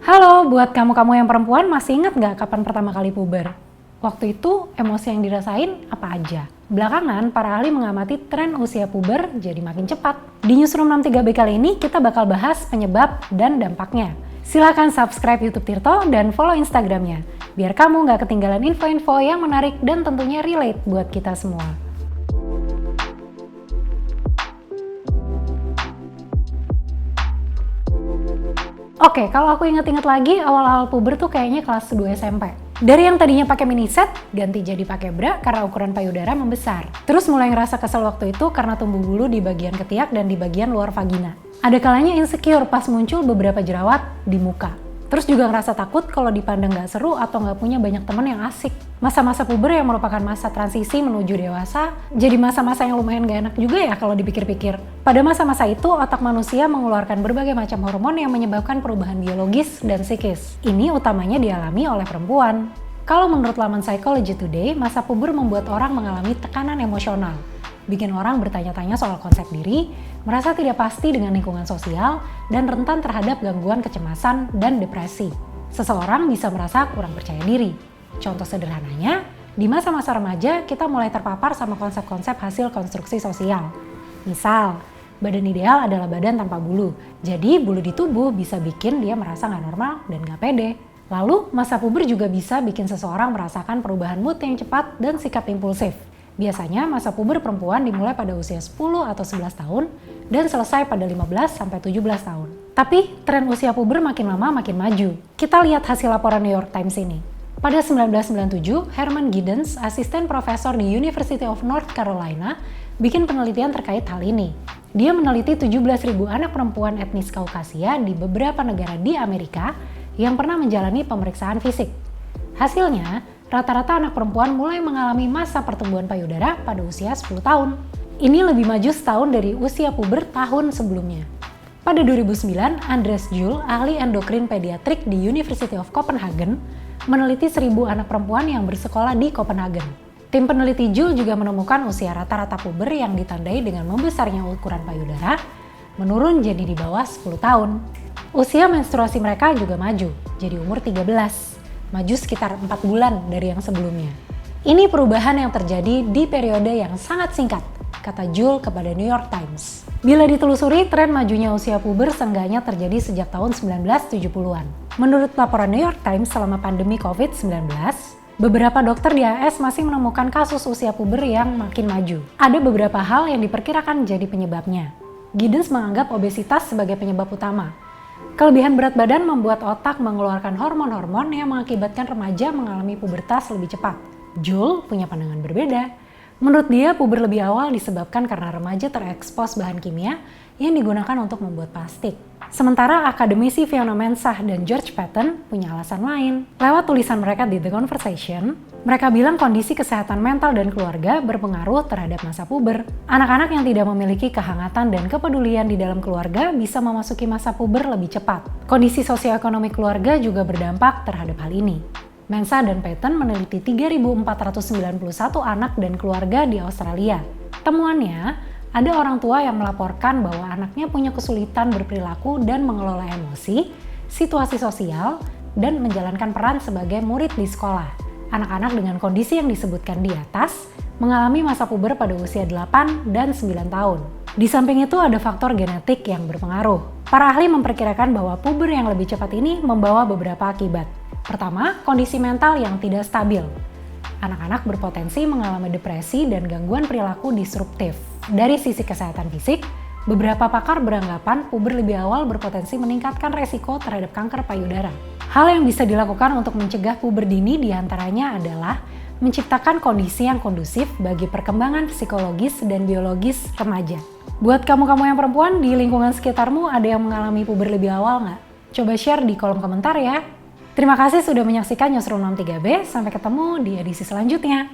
Halo, buat kamu-kamu yang perempuan masih ingat nggak kapan pertama kali puber? Waktu itu emosi yang dirasain apa aja? Belakangan, para ahli mengamati tren usia puber jadi makin cepat. Di Newsroom 63B kali ini kita bakal bahas penyebab dan dampaknya. Silakan subscribe YouTube Tirto dan follow Instagramnya, biar kamu nggak ketinggalan info-info yang menarik dan tentunya relate buat kita semua. Oke, kalau aku inget-inget lagi, awal-awal puber tuh kayaknya kelas 2 SMP. Dari yang tadinya pakai mini set, ganti jadi pakai bra karena ukuran payudara membesar. Terus mulai ngerasa kesel waktu itu karena tumbuh bulu di bagian ketiak dan di bagian luar vagina. Ada kalanya insecure pas muncul beberapa jerawat di muka. Terus juga ngerasa takut kalau dipandang gak seru atau gak punya banyak temen yang asik. Masa-masa puber yang merupakan masa transisi menuju dewasa, jadi masa-masa yang lumayan gak enak juga ya kalau dipikir-pikir. Pada masa-masa itu, otak manusia mengeluarkan berbagai macam hormon yang menyebabkan perubahan biologis dan psikis. Ini utamanya dialami oleh perempuan. Kalau menurut laman Psychology Today, masa puber membuat orang mengalami tekanan emosional. Bikin orang bertanya-tanya soal konsep diri, merasa tidak pasti dengan lingkungan sosial, dan rentan terhadap gangguan kecemasan dan depresi. Seseorang bisa merasa kurang percaya diri. Contoh sederhananya, di masa-masa remaja kita mulai terpapar sama konsep-konsep hasil konstruksi sosial. Misal, badan ideal adalah badan tanpa bulu, jadi bulu di tubuh bisa bikin dia merasa nggak normal dan nggak pede. Lalu, masa puber juga bisa bikin seseorang merasakan perubahan mood yang cepat dan sikap impulsif. Biasanya masa puber perempuan dimulai pada usia 10 atau 11 tahun dan selesai pada 15 sampai 17 tahun. Tapi tren usia puber makin lama makin maju. Kita lihat hasil laporan New York Times ini. Pada 1997, Herman Giddens, asisten profesor di University of North Carolina, bikin penelitian terkait hal ini. Dia meneliti 17.000 anak perempuan etnis Kaukasia di beberapa negara di Amerika yang pernah menjalani pemeriksaan fisik. Hasilnya, rata-rata anak perempuan mulai mengalami masa pertumbuhan payudara pada usia 10 tahun. Ini lebih maju setahun dari usia puber tahun sebelumnya. Pada 2009, Andreas Juhl, ahli endokrin pediatrik di University of Copenhagen, meneliti 1.000 anak perempuan yang bersekolah di Copenhagen. Tim peneliti Juhl juga menemukan usia rata-rata puber yang ditandai dengan membesarnya ukuran payudara, menurun jadi di bawah 10 tahun. Usia menstruasi mereka juga maju, jadi umur 13. Maju sekitar 4 bulan dari yang sebelumnya. Ini perubahan yang terjadi di periode yang sangat singkat, kata Juhl kepada New York Times. Bila ditelusuri, tren majunya usia puber seenggaknya terjadi sejak tahun 1970-an. Menurut laporan New York Times selama pandemi COVID-19, beberapa dokter di AS masih menemukan kasus usia puber yang makin maju. Ada beberapa hal yang diperkirakan jadi penyebabnya. Giddens menganggap obesitas sebagai penyebab utama. Kelebihan berat badan membuat otak mengeluarkan hormon-hormon yang mengakibatkan remaja mengalami pubertas lebih cepat. Juhl punya pandangan berbeda. Menurut dia, puber lebih awal disebabkan karena remaja terekspos bahan kimia yang digunakan untuk membuat plastik. Sementara akademisi Fiona Mensah dan George Patton punya alasan lain. Lewat tulisan mereka di The Conversation, mereka bilang kondisi kesehatan mental dan keluarga berpengaruh terhadap masa puber. Anak-anak yang tidak memiliki kehangatan dan kepedulian di dalam keluarga bisa memasuki masa puber lebih cepat. Kondisi sosioekonomi keluarga juga berdampak terhadap hal ini. Mensah dan Patton meneliti 3.491 anak dan keluarga di Australia. Temuannya, ada orang tua yang melaporkan bahwa anaknya punya kesulitan berperilaku dan mengelola emosi, situasi sosial, dan menjalankan peran sebagai murid di sekolah. Anak-anak dengan kondisi yang disebutkan di atas mengalami masa puber pada usia 8 dan 9 tahun. Di samping itu ada faktor genetik yang berpengaruh. Para ahli memperkirakan bahwa puber yang lebih cepat ini membawa beberapa akibat. Pertama, kondisi mental yang tidak stabil. Anak-anak berpotensi mengalami depresi dan gangguan perilaku disruptif. Dari sisi kesehatan fisik, beberapa pakar beranggapan puber lebih awal berpotensi meningkatkan resiko terhadap kanker payudara. Hal yang bisa dilakukan untuk mencegah puber dini diantaranya adalah menciptakan kondisi yang kondusif bagi perkembangan psikologis dan biologis remaja. Buat kamu-kamu yang perempuan, di lingkungan sekitarmu ada yang mengalami puber lebih awal nggak? Coba share di kolom komentar ya. Terima kasih sudah menyaksikan Newsroom 63B, sampai ketemu di edisi selanjutnya.